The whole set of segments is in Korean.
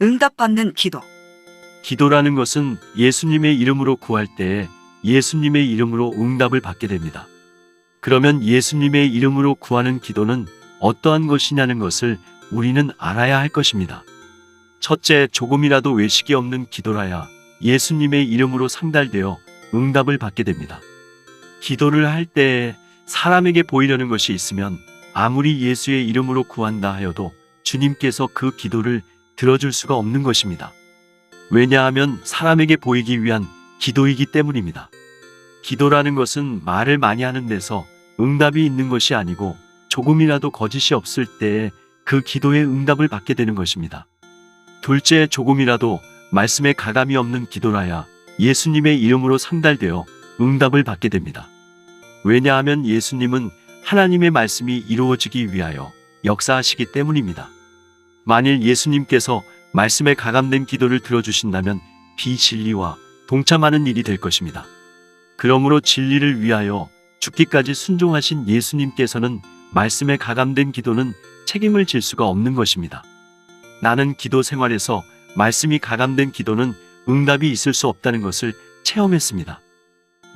응답받는 기도. 기도라는 것은 예수님의 이름으로 구할 때에 예수님의 이름으로 응답을 받게 됩니다. 그러면 예수님의 이름으로 구하는 기도는 어떠한 것이냐는 것을 우리는 알아야 할 것입니다. 첫째, 조금이라도 외식이 없는 기도라야 예수님의 이름으로 상달되어 응답을 받게 됩니다. 기도를 할 때에 사람에게 보이려는 것이 있으면 아무리 예수의 이름으로 구한다 하여도 주님께서 그 기도를 들어줄 수가 없는 것입니다. 왜냐하면 사람에게 보이기 위한 기도이기 때문입니다. 기도라는 것은 말을 많이 하는 데서 응답이 있는 것이 아니고 조금이라도 거짓이 없을 때에 그 기도의 응답을 받게 되는 것입니다. 둘째, 조금이라도 말씀에 가감이 없는 기도라야 예수님의 이름으로 상달되어 응답을 받게 됩니다. 왜냐하면 예수님은 하나님의 말씀이 이루어지기 위하여 역사하시기 때문입니다. 만일 예수님께서 말씀에 가감된 기도를 들어주신다면 비진리와 동참하는 일이 될 것입니다. 그러므로 진리를 위하여 죽기까지 순종하신 예수님께서는 말씀에 가감된 기도는 책임을 질 수가 없는 것입니다. 나는 기도 생활에서 말씀이 가감된 기도는 응답이 있을 수 없다는 것을 체험했습니다.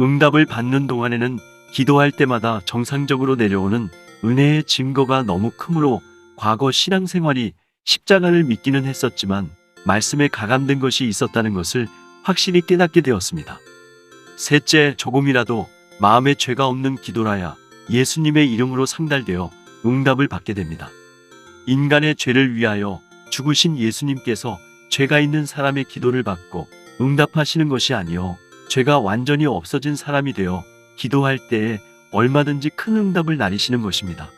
응답을 받는 동안에는 기도할 때마다 정상적으로 내려오는 은혜의 증거가 너무 크므로 과거 신앙생활이 십자가를 믿기는 했었지만 말씀에 가감된 것이 있었다는 것을 확실히 깨닫게 되었습니다. 셋째, 조금이라도 마음에 죄가 없는 기도라야 예수님의 이름으로 상달되어 응답을 받게 됩니다. 인간의 죄를 위하여 죽으신 예수님께서 죄가 있는 사람의 기도를 받고 응답하시는 것이 아니요 죄가 완전히 없어진 사람이 되어 기도할 때에 얼마든지 큰 응답을 나리시는 것입니다.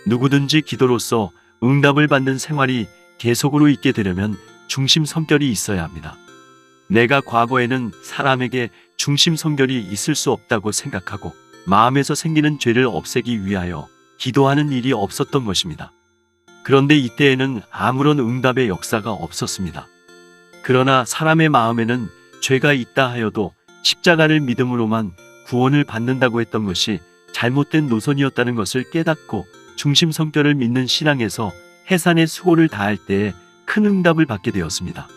누구든지 기도로서 응답을 받는 생활이 계속으로 있게 되려면 중심 성결이 있어야 합니다. 내가 과거에는 사람에게 중심 성결이 있을 수 없다고 생각하고 마음에서 생기는 죄를 없애기 위하여 기도하는 일이 없었던 것입니다. 그런데 이때에는 아무런 응답의 역사가 없었습니다. 그러나 사람의 마음에는 죄가 있다 하여도 십자가를 믿음으로만 구원을 받는다고 했던 것이 잘못된 노선이었다는 것을 깨닫고 중심 성결을 믿는 신앙에서 해산의 수고를 다할 때에 큰 응답을 받게 되었습니다.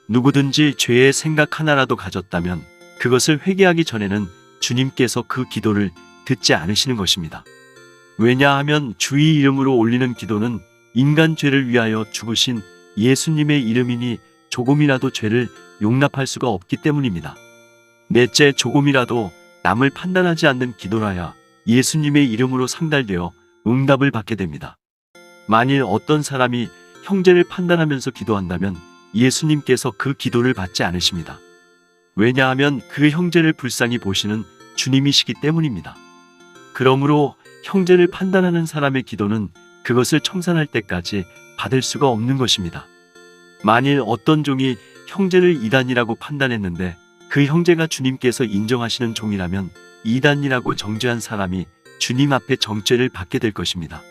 누구든지 죄의 생각 하나라도 가졌다면 그것을 회개하기 전에는 주님께서 그 기도를 듣지 않으시는 것입니다. 왜냐하면 주의 이름으로 올리는 기도는 인간 죄를 위하여 죽으신 예수님의 이름이니 조금이라도 죄를 용납할 수가 없기 때문입니다. 넷째, 조금이라도 남을 판단하지 않는 기도라야 예수님의 이름으로 상달되어 응답을 받게 됩니다. 만일 어떤 사람이 형제를 판단하면서 기도한다면 예수님께서 그 기도를 받지 않으십니다. 왜냐하면 그 형제를 불쌍히 보시는 주님이시기 때문입니다. 그러므로 형제를 판단하는 사람의 기도는 그것을 청산할 때까지 받을 수가 없는 것입니다. 만일 어떤 종이 형제를 이단이라고 판단했는데 그 형제가 주님께서 인정하시는 종이라면 이단이라고 정죄한 사람이 주님 앞에 정죄를 받게 될 것입니다.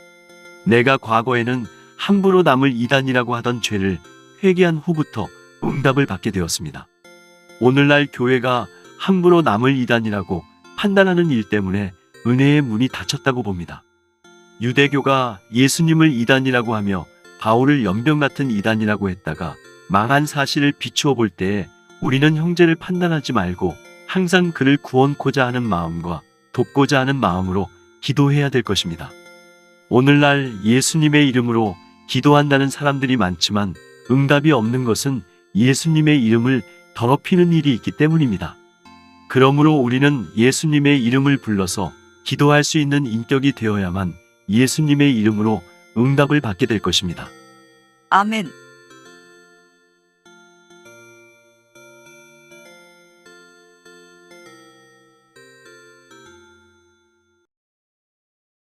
내가 과거에는 함부로 남을 이단이라고 하던 죄를 회개한 후부터 응답을 받게 되었습니다. 오늘날 교회가 함부로 남을 이단이라고 판단하는 일 때문에 은혜의 문이 닫혔다고 봅니다. 유대교가 예수님을 이단이라고 하며 바울을 연병 같은 이단이라고 했다가 망한 사실을 비추어 볼 때에 우리는 형제를 판단하지 말고 항상 그를 구원코자 하는 마음과 돕고자 하는 마음으로 기도해야 될 것입니다. 오늘날 예수님의 이름으로 기도한다는 사람들이 많지만 응답이 없는 것은 예수님의 이름을 더럽히는 일이 있기 때문입니다. 그러므로 우리는 예수님의 이름을 불러서 기도할 수 있는 인격이 되어야만 예수님의 이름으로 응답을 받게 될 것입니다. 아멘.